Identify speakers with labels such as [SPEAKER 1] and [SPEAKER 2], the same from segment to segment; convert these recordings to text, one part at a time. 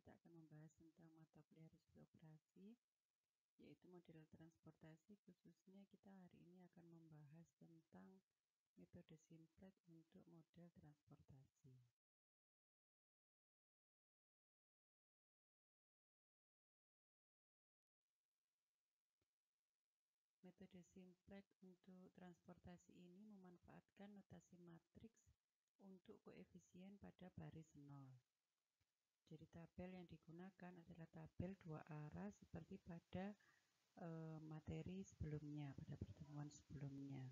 [SPEAKER 1] kita akan membahas tentang mata kuliah risiko operasi, yaitu model transportasi. Khususnya kita hari ini akan membahas tentang metode simplex untuk model transportasi. Metode simplex untuk transportasi ini memanfaatkan notasi matriks untuk koefisien pada baris 0. Jadi tabel yang digunakan adalah tabel dua arah seperti pada materi sebelumnya, pada pertemuan sebelumnya.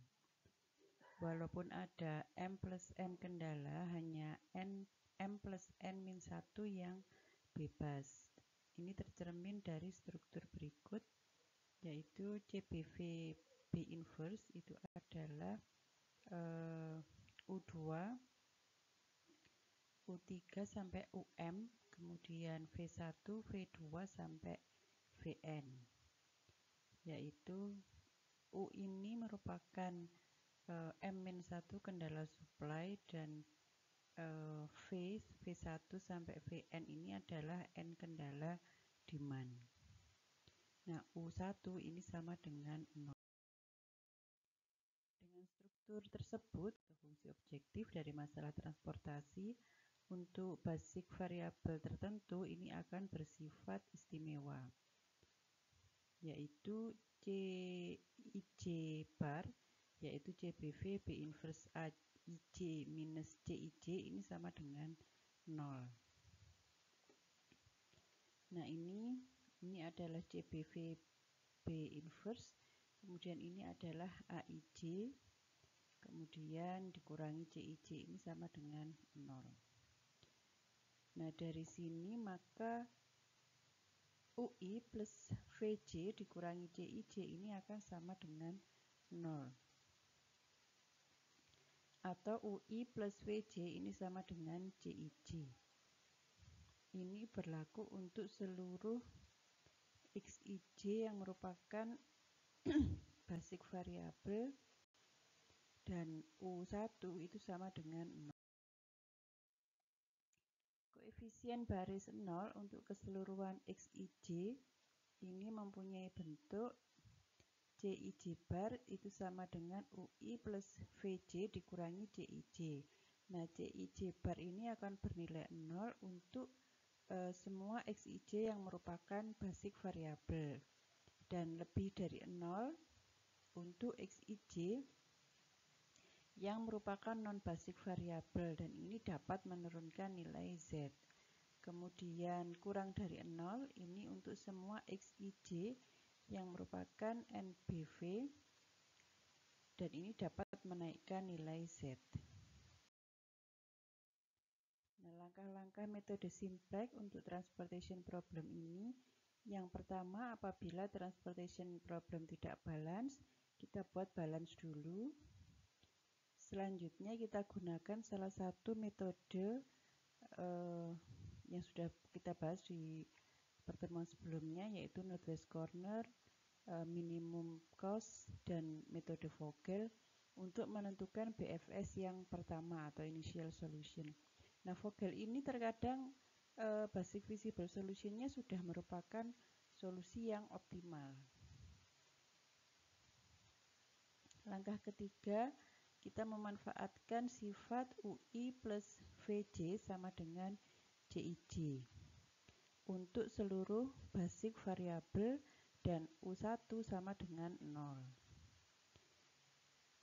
[SPEAKER 1] Walaupun ada M plus N kendala, hanya M plus N min 1 yang bebas. Ini tercermin dari struktur berikut, yaitu CBV B inverse itu adalah U2, U3 sampai UM, kemudian V1, V2 sampai Vn. Yaitu U ini merupakan M-1 kendala supply dan V1 sampai Vn ini adalah N kendala demand. Nah, U1 ini sama dengan 0. Dengan struktur tersebut, fungsi objektif dari masalah transportasi untuk basic variabel tertentu ini akan bersifat istimewa, yaitu CIJ bar, yaitu CBV B inverse AIJ minus CIJ ini sama dengan 0. Nah, ini adalah CBV B inverse, kemudian ini adalah AIJ, kemudian dikurangi CIJ ini sama dengan 0. Nah, dari sini maka UI plus VJ dikurangi CIJ ini akan sama dengan 0. Atau UI plus VJ ini sama dengan CIJ. Ini berlaku untuk seluruh XIJ yang merupakan basic variabel dan U1 itu sama dengan 0. Koefisien baris 0 untuk keseluruhan XIJ ini mempunyai bentuk CIJ bar itu sama dengan UI plus VJ dikurangi CIJ. Nah, CIJ bar ini akan bernilai 0 untuk semua XIJ yang merupakan basic variabel dan lebih dari 0 untuk XIJ yang merupakan non-basic variabel, dan ini dapat menurunkan nilai Z. Kemudian kurang dari 0 ini untuk semua XIJ yang merupakan NBV, dan ini dapat menaikkan nilai Z. Nah, langkah-langkah metode simplex untuk transportation problem ini, yang pertama, apabila transportation problem tidak balance, kita buat balance dulu. Selanjutnya kita gunakan salah satu metode yang sudah kita bahas di pertemuan sebelumnya, yaitu Northwest Corner, minimum cost, dan metode Vogel untuk menentukan BFS yang pertama atau initial solution. Nah, Vogel ini terkadang basic visible solutionnya sudah merupakan solusi yang optimal. Langkah ketiga, kita memanfaatkan sifat UI plus VJ sama dengan CIJ untuk seluruh basic variabel dan U1 sama dengan 0.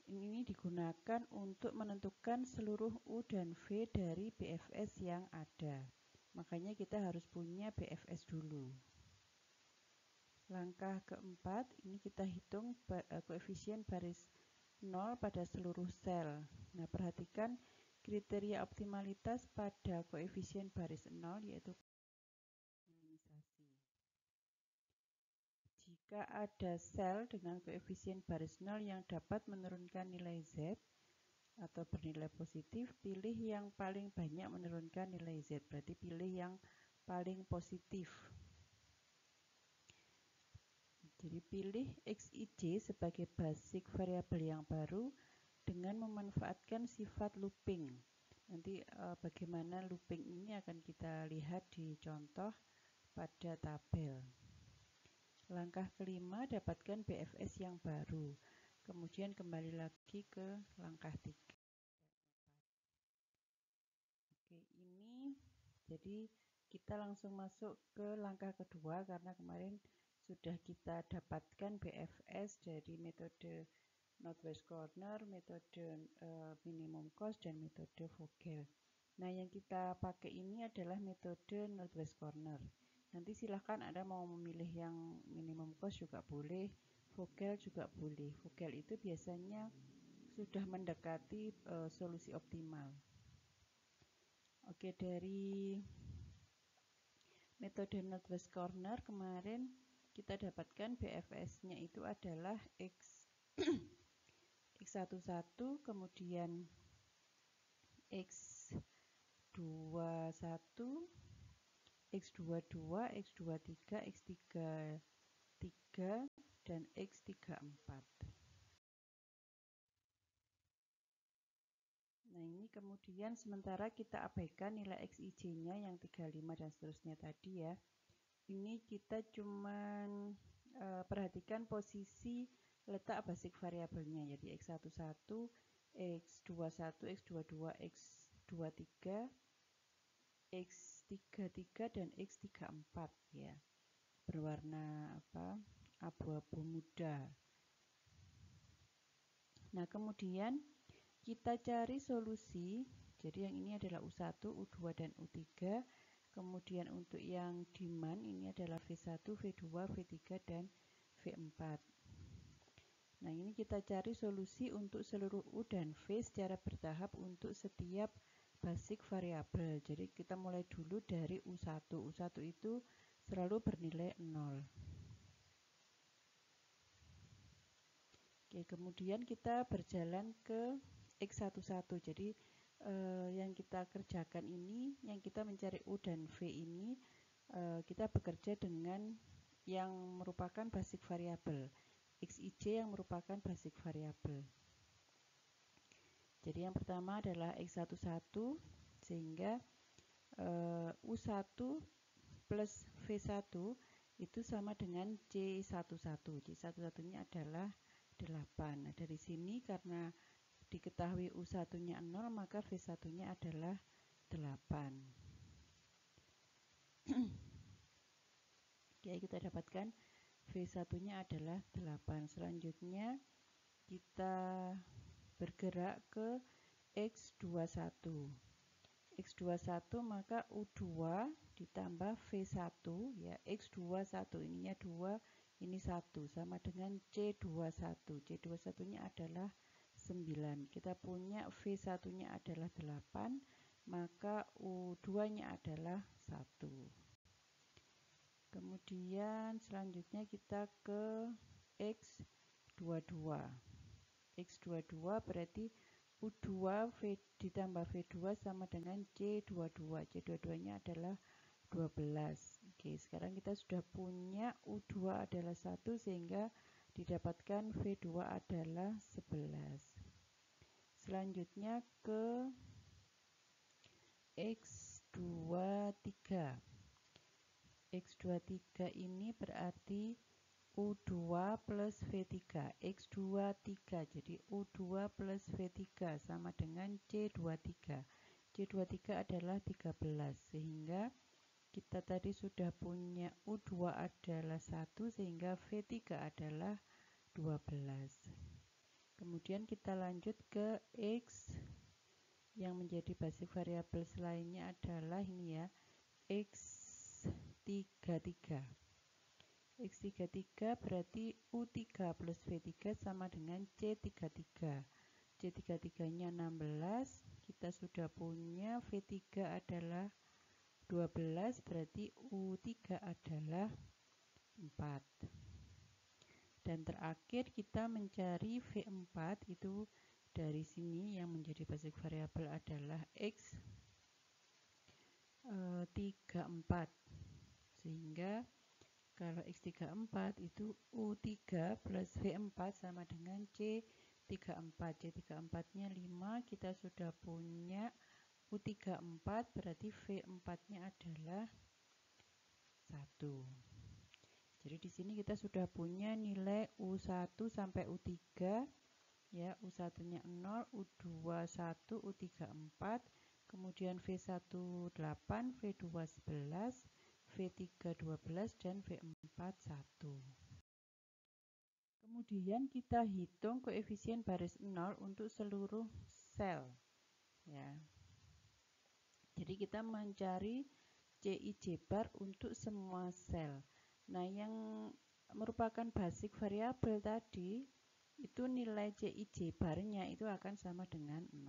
[SPEAKER 1] Ini digunakan untuk menentukan seluruh U dan V dari BFS yang ada. Makanya kita harus punya BFS dulu. Langkah keempat, ini kita hitung koefisien baris 0 pada seluruh sel. Nah, perhatikan kriteria optimalitas pada koefisien baris 0, yaitu minimisasi. Jika ada sel dengan koefisien baris 0 yang dapat menurunkan nilai Z atau bernilai positif, pilih yang paling banyak menurunkan nilai Z, berarti pilih yang paling positif. Jadi pilih XIJ sebagai basic variabel yang baru dengan memanfaatkan sifat looping. Nanti bagaimana looping ini akan kita lihat di contoh pada tabel. Langkah kelima, dapatkan BFS yang baru. Kemudian kembali lagi ke langkah 3. Oke, ini jadi kita langsung masuk ke langkah kedua karena kemarin sudah kita dapatkan BFS dari metode Northwest Corner, metode minimum cost, dan metode Vogel. Nah, yang kita pakai ini adalah metode Northwest Corner. Nanti silahkan Anda mau memilih yang minimum cost juga boleh, Vogel juga boleh. Vogel itu biasanya sudah mendekati solusi optimal. Oke, dari metode Northwest Corner kemarin kita dapatkan BFS-nya itu adalah X11, kemudian X21, X22, X23, X33, dan X34. Nah, ini kemudian sementara kita abaikan nilai XIJ-nya yang 35 dan seterusnya tadi ya. Ini kita cuman perhatikan posisi letak basic variabelnya, jadi X11, X21, X22, X23, X33, dan X34 ya. Berwarna abu-abu muda. Nah, kemudian kita cari solusi. Jadi yang ini adalah U1, U2, dan U3. Kemudian untuk yang demand ini adalah V1, V2, V3, dan V4. Nah, ini kita cari solusi untuk seluruh U dan V secara bertahap untuk setiap basic variabel. Jadi kita mulai dulu dari U1. U1 itu selalu bernilai 0. Oke, kemudian kita berjalan ke X11. Jadi yang kita kerjakan ini, yang kita mencari U dan V ini, kita bekerja dengan yang merupakan basic variabel. XIJ yang merupakan basic variabel. Jadi yang pertama adalah X11, sehingga U1 plus V1 itu sama dengan C11. C11-nya adalah 8. Nah, dari sini karena diketahui U1-nya 0, maka V1-nya adalah 8. Oke, kita dapatkan V1-nya adalah 8. Selanjutnya kita bergerak ke X21. X21 maka U2 ditambah V1 ya, X21 ininya 2, ini 1 sama dengan C21. C21-nya adalah 9. Kita punya V1-nya adalah 8, maka U2-nya adalah 1. Kemudian selanjutnya kita ke X22. X22 berarti U2 V ditambah V2 sama dengan C22. C22-nya adalah 12. Oke, sekarang kita sudah punya U2 adalah 1 sehingga didapatkan V2 adalah 11. Selanjutnya ke X23. X23 ini berarti U2 plus V3. X23 jadi U2 plus V3 sama dengan C23. C23 adalah 13 sehingga kita tadi sudah punya U2 adalah 1 sehingga V3 adalah 12. Kemudian kita lanjut ke X yang menjadi basic variabel selainnya adalah ini ya, X33. X33 berarti U3 plus V3 sama dengan C33. C33-nya 16, kita sudah punya V3 adalah 12, berarti U3 adalah 4. Dan terakhir kita mencari V4, itu dari sini yang menjadi basic variabel adalah X34. Sehingga kalau X34 itu U3 plus V4 sama dengan C34. C34-nya 5, kita sudah punya U34 berarti V4-nya adalah 1. Jadi di sini kita sudah punya nilai U1 sampai U3 ya, U1-nya 0, U21, U34, kemudian V1 8, V2 11, V3 12 dan V4 1. Kemudian kita hitung koefisien baris 0 untuk seluruh sel ya. Jadi kita mencari CIJ bar untuk semua sel. Nah, yang merupakan basic variabel tadi itu nilai CIJ barnya itu akan sama dengan 0.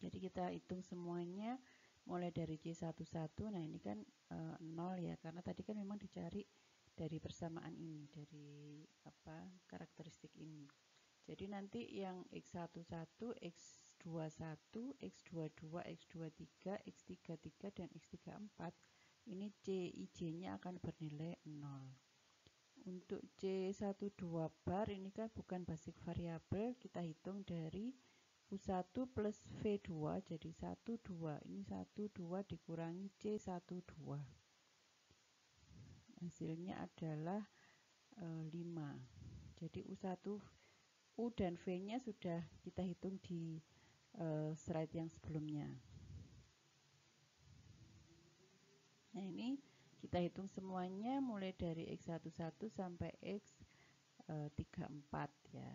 [SPEAKER 1] Jadi kita hitung semuanya mulai dari C11. Nah, ini kan 0 ya, karena tadi kan memang dicari dari persamaan ini, dari karakteristik ini. Jadi nanti yang X11, X21, X22, X23, X33 dan X34 ini CIJ-nya akan bernilai 0. Untuk C12 bar ini kan bukan basic variabel, kita hitung dari U1 plus V2, jadi 12. Ini 12 dikurangi C12. Hasilnya adalah 5. Jadi U dan V-nya sudah kita hitung di slide yang sebelumnya. Nah, ini kita hitung semuanya mulai dari X11 sampai X34 ya.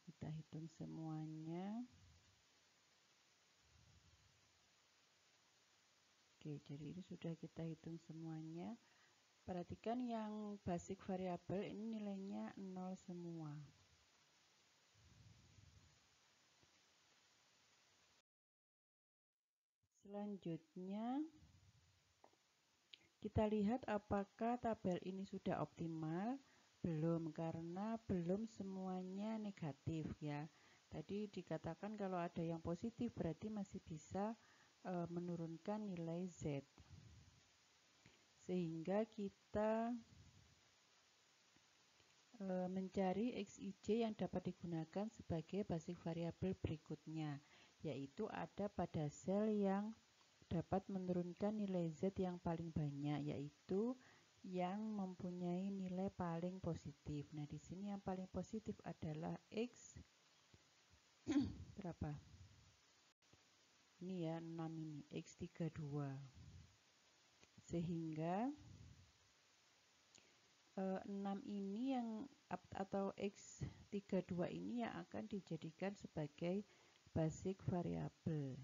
[SPEAKER 1] Kita hitung semuanya. Oke, jadi ini sudah kita hitung semuanya. Perhatikan yang basic variabel ini nilainya 0 semua. Selanjutnya kita lihat apakah tabel ini sudah optimal. Belum, karena belum semuanya negatif ya. Tadi dikatakan kalau ada yang positif berarti masih bisa menurunkan nilai Z. Sehingga kita mencari XIJ yang dapat digunakan sebagai basic variabel berikutnya, yaitu ada pada sel yang dapat menurunkan nilai Z yang paling banyak, yaitu yang mempunyai nilai paling positif. Nah, di sini yang paling positif adalah X berapa? Ini ya, 6 ini, X32. Sehingga 6 ini yang atau X32 ini yang akan dijadikan sebagai basic variabel.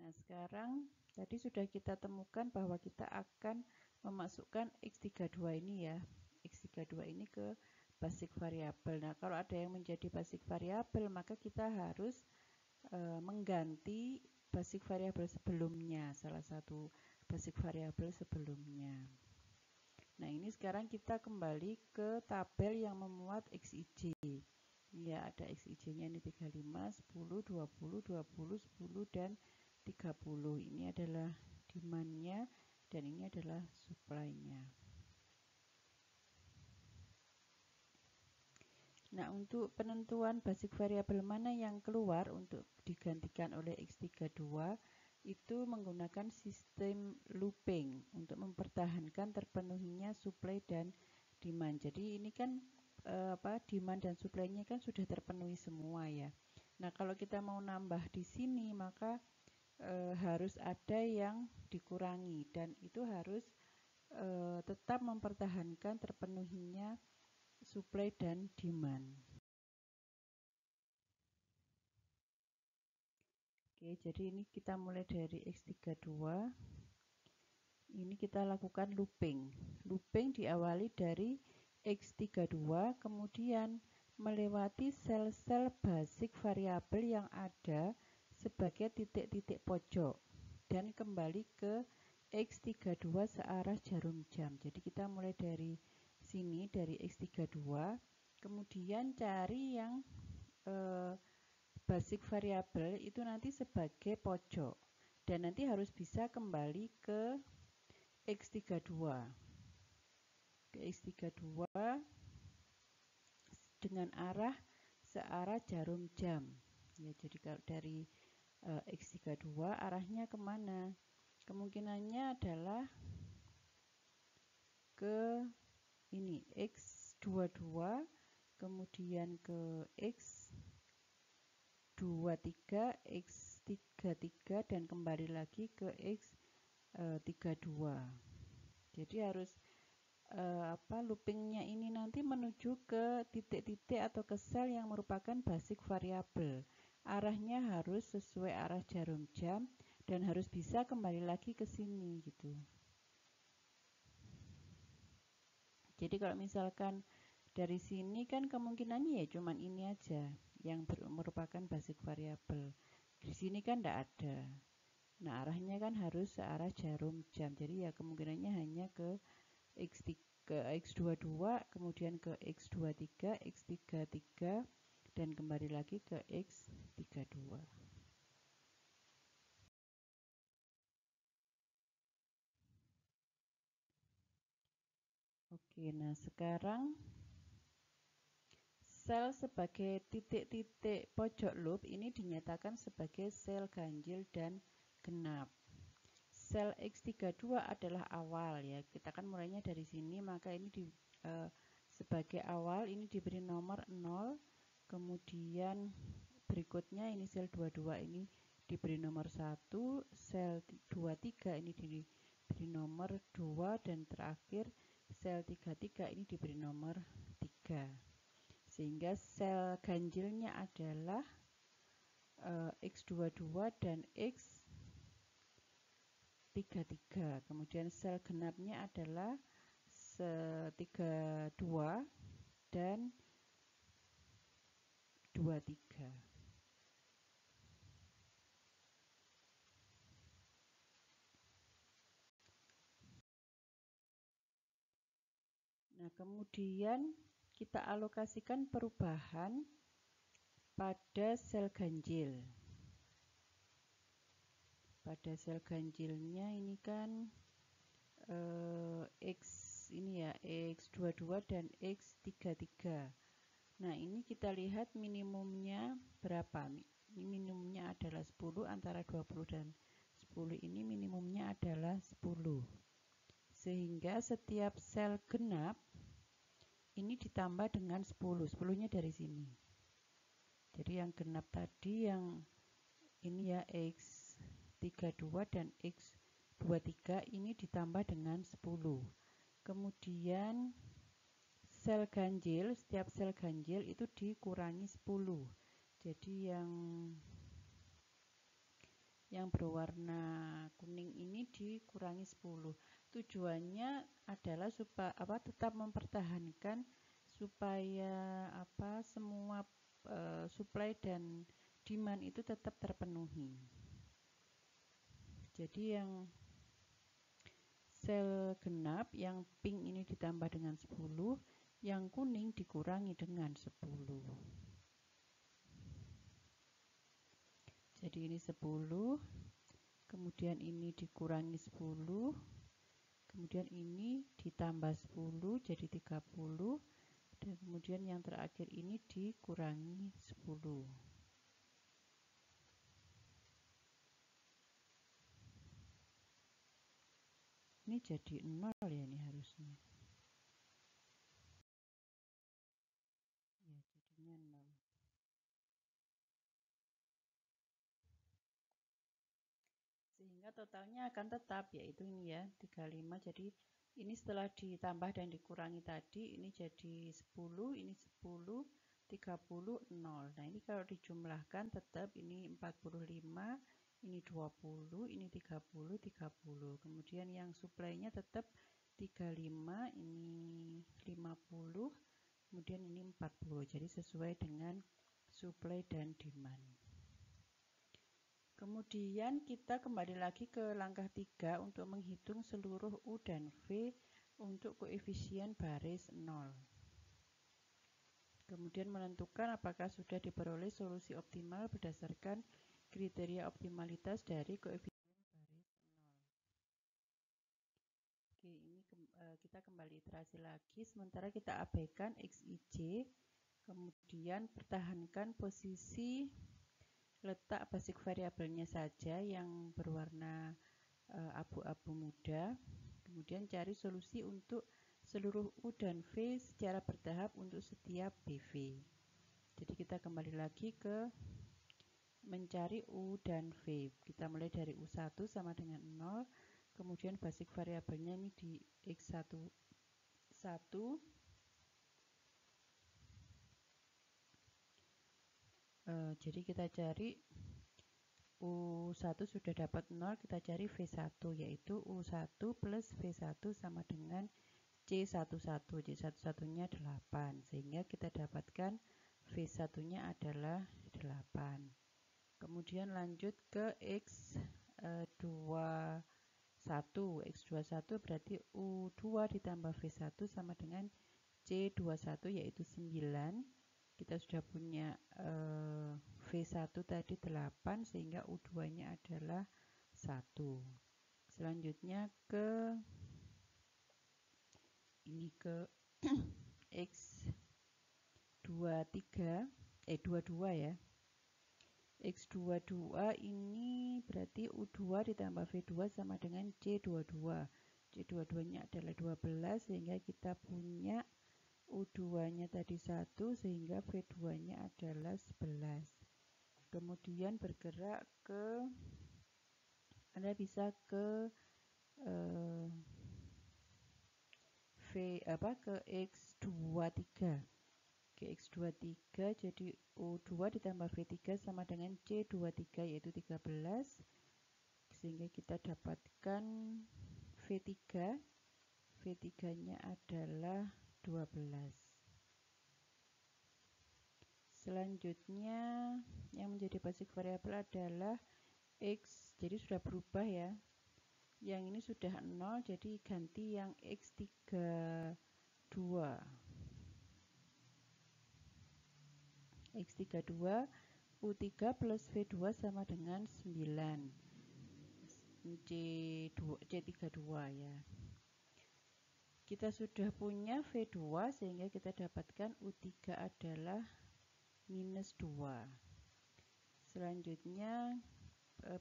[SPEAKER 1] Nah, sekarang tadi sudah kita temukan bahwa kita akan memasukkan X32 ini ya, X32 ini ke basic variabel. Nah, kalau ada yang menjadi basic variabel, maka kita harus mengganti basic variabel sebelumnya, salah satu basic variabel sebelumnya. Nah, ini sekarang kita kembali ke tabel yang memuat XIJ. Ya, ada XIJ-nya ini 35, 10, 20, 20, 10, dan 30. Ini adalah demand-nya dan ini adalah supply-nya. Nah, untuk penentuan basic variabel mana yang keluar untuk digantikan oleh X32 itu menggunakan sistem looping untuk mempertahankan terpenuhinya supply dan demand. Jadi ini kan demand dan supply-nya kan sudah terpenuhi semua ya. Nah, kalau kita mau nambah di sini maka harus ada yang dikurangi dan itu harus tetap mempertahankan terpenuhinya supply dan demand. Oke, jadi ini kita mulai dari X32. Ini kita lakukan looping. Looping diawali dari X32, kemudian melewati sel-sel basic variabel yang ada sebagai titik-titik pojok dan kembali ke X32 searah jarum jam. Jadi kita mulai dari sini, dari X32, kemudian cari yang basic variabel itu nanti sebagai pojok dan nanti harus bisa kembali ke X32. ke X32 dengan arah searah jarum jam. Ya, jadi kalau dari X32 arahnya kemana? Kemungkinannya adalah ke ini X22, kemudian ke X23, X33, dan kembali lagi ke X32. Jadi harus loopingnya ini nanti menuju ke titik-titik atau ke sel yang merupakan basic variable. Arahnya harus sesuai arah jarum jam dan harus bisa kembali lagi ke sini gitu. Jadi kalau misalkan dari sini kan kemungkinannya ya cuman ini aja yang merupakan basic variable. Di sini kan tidak ada. Nah, arahnya kan harus searah jarum jam. Jadi ya kemungkinannya hanya ke X22, kemudian ke X23, X33, dan kembali lagi ke X32. Oke, nah sekarang sel sebagai titik-titik pojok loop ini dinyatakan sebagai sel ganjil dan genap. Sel X32 adalah awal ya. Kita kan mulainya dari sini, maka ini sebagai awal ini diberi nomor 0. Kemudian berikutnya ini sel 22 ini diberi nomor 1, sel 23 ini diberi nomor 2, dan terakhir sel 33 ini diberi nomor 3. Sehingga sel ganjilnya adalah X22 dan X33. Kemudian sel genapnya adalah 32 dan 23. Nah, kemudian kita alokasikan perubahan pada sel ganjil. Pada sel ganjilnya ini kan X ini ya, X22 dan X33. Nah, ini kita lihat minimumnya berapa? Minimumnya adalah 10, antara 20 dan 10 ini minimumnya adalah 10. Sehingga setiap sel genap ini ditambah dengan 10. 10-nya dari sini. Jadi yang genap tadi yang ini ya X32 dan X23 ini ditambah dengan 10. Kemudian sel ganjil, setiap sel ganjil itu dikurangi 10. Jadi yang berwarna kuning ini dikurangi 10. Tujuannya adalah supaya tetap mempertahankan supaya semua supply dan demand itu tetap terpenuhi. Jadi yang sel genap yang pink ini ditambah dengan 10, yang kuning dikurangi dengan 10. Jadi ini 10, kemudian ini dikurangi 10, kemudian ini ditambah 10 jadi 30, dan kemudian yang terakhir ini dikurangi 10. Ini jadi 0 ya, ini harusnya. Ya, jadinya 0. Sehingga totalnya akan tetap, yaitu ini ya, 35. Jadi ini setelah ditambah dan dikurangi tadi, ini jadi 10, ini 10, 30, 0. Nah, ini kalau dijumlahkan tetap ini 45, ini 20, ini 30, 30. Kemudian yang suplainya tetap 35, ini 50, kemudian ini 40. Jadi sesuai dengan supply dan demand. Kemudian kita kembali lagi ke langkah 3 untuk menghitung seluruh U dan V untuk koefisien baris 0. Kemudian menentukan apakah sudah diperoleh solusi optimal berdasarkan kriteria optimalitas dari koefisien baris 0. Oke, ini kita kita kembali iterasi lagi, sementara kita abaikan XIJ, kemudian pertahankan posisi letak basic variabelnya saja yang berwarna abu-abu muda, kemudian cari solusi untuk seluruh U dan V secara bertahap untuk setiap BV. Jadi kita kembali lagi ke mencari U dan V. Kita mulai dari U1 sama dengan 0, kemudian basic variabelnya ini di X1 jadi kita cari U1 sudah dapat 0, kita cari V1 yaitu U1 plus V1 sama dengan C11. C11 nya 8, sehingga kita dapatkan V1 nya adalah 8. Kemudian lanjut ke X21. X21 berarti U2 ditambah V1 sama dengan C21 yaitu 9. Kita sudah punya V1 tadi 8, sehingga U2 nya adalah 1. Selanjutnya ke ini ke X22 ya. X22 ini berarti U2 ditambah V2 sama dengan C22. C22 nya adalah 12, sehingga kita punya U2 nya tadi 1, sehingga V2 nya adalah 11. Kemudian bergerak ke, Anda bisa ke ke X23. X23 jadi U2 ditambah V3 sama dengan C23 yaitu 13, sehingga kita dapatkan V3 nya adalah 12. Selanjutnya yang menjadi basic variabel adalah X, jadi sudah berubah ya, yang ini sudah 0 jadi ganti yang X32. X32 U3 plus V2 sama dengan 9. C32 ya. Kita sudah punya V2, sehingga kita dapatkan U3 adalah minus 2. Selanjutnya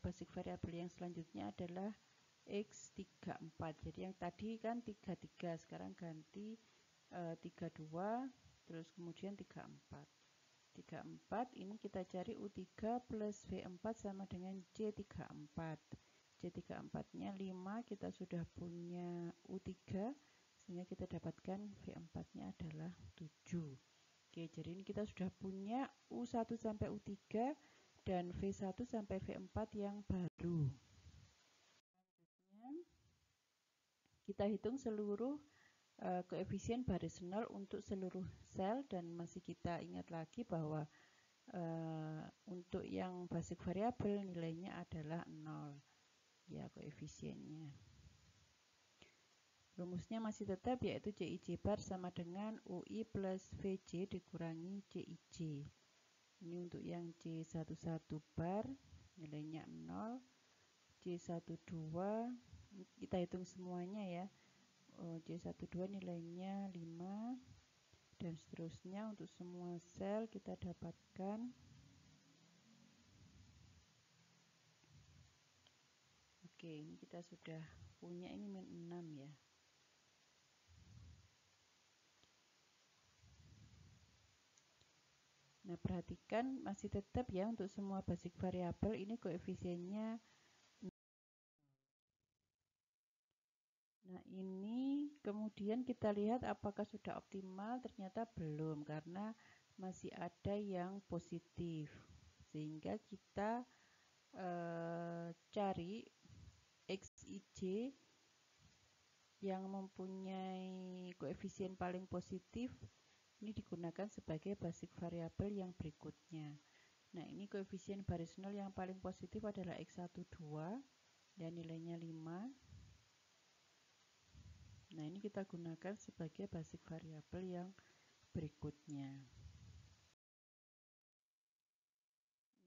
[SPEAKER 1] basic variabel yang selanjutnya adalah X34. Jadi yang tadi kan 33, sekarang ganti 32, terus kemudian 34. 34 ini kita cari U3 plus V4 sama dengan C34. C34 nya 5, kita sudah punya U3, sehingga kita dapatkan V4 nya adalah 7. Oke, jadi ini kita sudah punya U1 sampai U3 dan V1 sampai V4 yang baru. Selanjutnya kita hitung seluruh koefisien baris 0 untuk seluruh sel, dan masih kita ingat lagi bahwa untuk yang basic variabel nilainya adalah 0 ya koefisiennya. Rumusnya masih tetap, yaitu CIJ bar sama dengan UI plus VJ dikurangi CIJ. Ini untuk yang C11 bar nilainya 0, C12 kita hitung semuanya ya. C12 nilainya 5, dan seterusnya untuk semua sel kita dapatkan. Oke, ini kita sudah punya ini min 6 ya. Nah, perhatikan masih tetap ya untuk semua basic variabel ini koefisiennya. Nah, ini kemudian kita lihat apakah sudah optimal. Ternyata belum, karena masih ada yang positif, sehingga kita cari XIJ yang mempunyai koefisien paling positif. Ini digunakan sebagai basic variabel yang berikutnya. Nah, ini koefisien baris 0 yang paling positif adalah X12 dan nilainya 5. Nah, ini kita gunakan sebagai basic variabel yang berikutnya.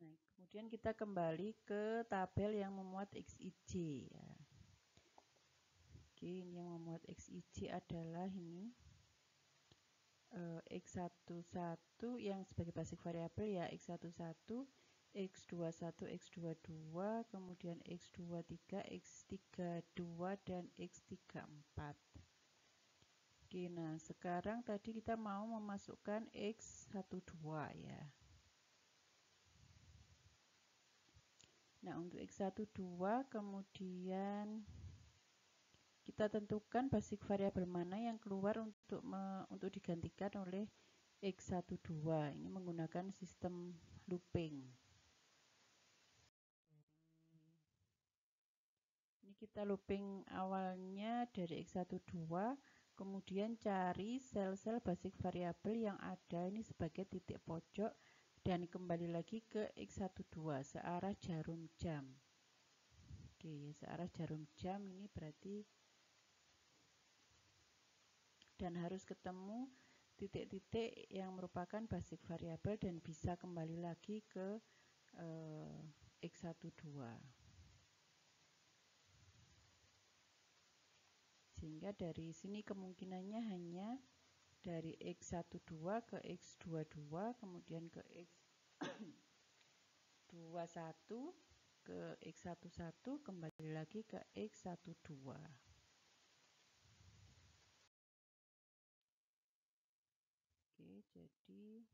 [SPEAKER 1] Nah, kemudian kita kembali ke tabel yang memuat XIJ ya. Oke, ini yang memuat XIJ adalah ini X11 yang sebagai basic variabel ya X11, X21, X22, kemudian X23, X32, dan X34. Oke, nah sekarang tadi kita mau memasukkan X12 ya. Nah, untuk X12 kemudian kita tentukan basic variabel mana yang keluar untuk digantikan oleh X12. Ini menggunakan sistem looping. Ini kita looping awalnya dari X12, kemudian cari sel-sel basic variabel yang ada ini sebagai titik pojok dan kembali lagi ke X12 searah jarum jam. Oke, searah jarum jam ini berarti dan harus ketemu titik-titik yang merupakan basic variabel dan bisa kembali lagi ke X12. Sehingga dari sini kemungkinannya hanya dari X12 ke X22, kemudian ke X21, ke X11, kembali lagi ke X12. Oke, jadi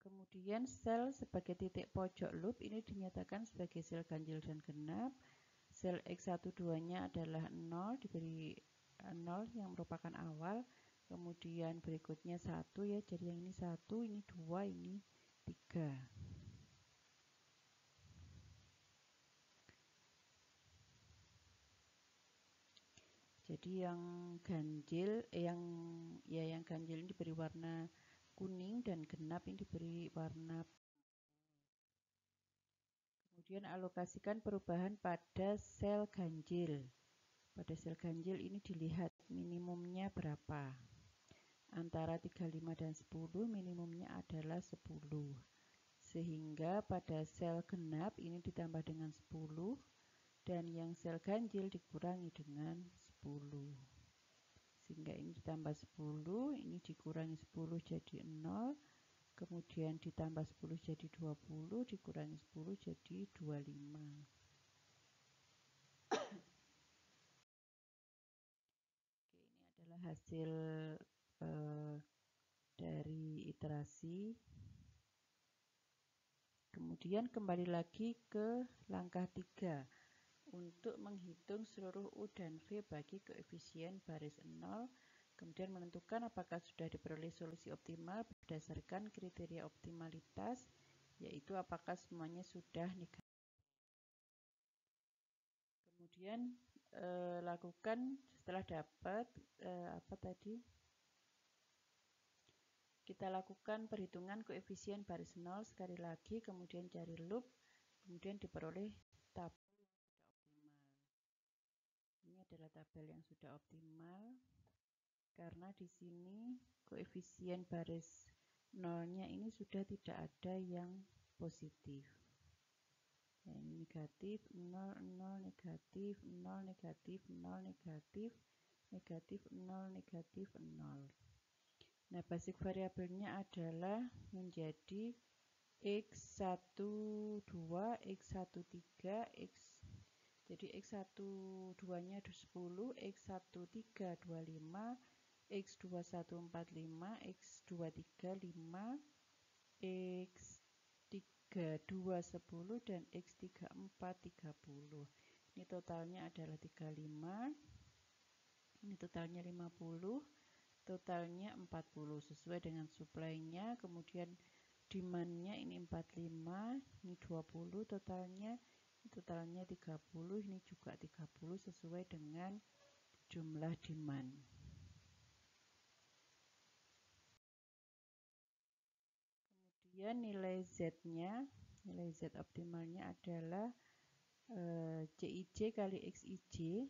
[SPEAKER 1] kemudian sel sebagai titik pojok loop ini dinyatakan sebagai sel ganjil dan genap. Sel X12-nya adalah 0, diberi 0 yang merupakan awal. Kemudian berikutnya 1 ya, jadi yang ini 1, ini 2, ini 3. Jadi yang ganjil yang ganjil ini diberi warna kuning dan genap ini diberi warna. Kemudian alokasikan perubahan pada sel ganjil. Pada sel ganjil ini dilihat minimumnya berapa. Antara 35 dan 10 minimumnya adalah 10. Sehingga pada sel genap ini ditambah dengan 10 dan yang sel ganjil dikurangi dengan 10. Sehingga ini ditambah 10, ini dikurangi 10 jadi 0. Kemudian ditambah 10 jadi 20, dikurangi 10 jadi 25. Oke, ini adalah hasil dari iterasi. Kemudian kembali lagi ke langkah 3 untuk menghitung seluruh U dan V bagi koefisien baris 0. Kemudian menentukan apakah sudah diperoleh solusi optimal berdasarkan kriteria optimalitas, yaitu apakah semuanya sudah negatif. Kemudian lakukan setelah dapat kita lakukan perhitungan koefisien baris 0 sekali lagi, kemudian cari loop, kemudian diperoleh tabel yang sudah optimal. Ini adalah tabel yang sudah optimal. Karena di sini koefisien baris nolnya ini sudah tidak ada yang positif. Ya, ini negatif, 0, 0, negatif, 0, negatif, 0, negatif, negatif, 0, negatif, 0. Nah, basic variabelnya adalah menjadi X12, X13, jadi X12-nya 10, X13 25, X21 45, X23 5, X32 10, dan X34 30. Ini totalnya adalah 35. Ini totalnya 50, totalnya 40 sesuai dengan supply-nya. Kemudian demand-nya ini 45, ini 20 totalnya. Totalnya 30, ini juga 30 sesuai dengan jumlah demand. Kemudian nilai Z-nya, nilai Z optimalnya adalah CIJ kali XIJ.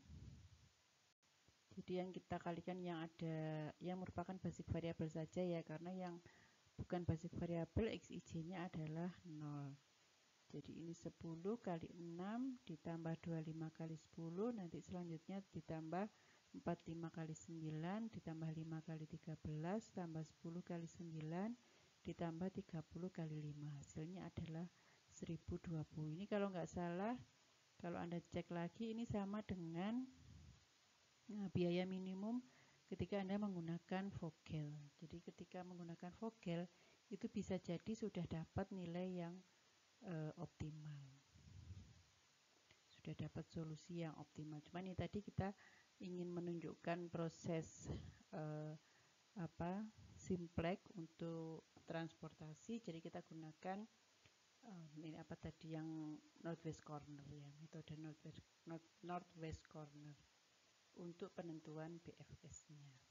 [SPEAKER 1] Jadi yang kita kalikan yang merupakan basic variabel saja ya, karena yang bukan basic variabel XIJ-nya adalah 0. Jadi ini 10 kali 6 ditambah 25 kali 10, nanti selanjutnya ditambah 45 kali 9 ditambah 5 kali 13 tambah 10 kali 9 ditambah 30 kali 5. Hasilnya adalah 1020. Ini kalau nggak salah, kalau Anda cek lagi ini sama dengan biaya minimum ketika Anda menggunakan Vogel. Jadi ketika menggunakan Vogel itu bisa jadi sudah dapat nilai yang optimal. Sudah dapat solusi yang optimal. Cuman ini tadi kita ingin menunjukkan proses simplex untuk transportasi, jadi kita gunakan ini apa tadi yang northwest corner ya, metode northwest corner untuk penentuan BFS-nya.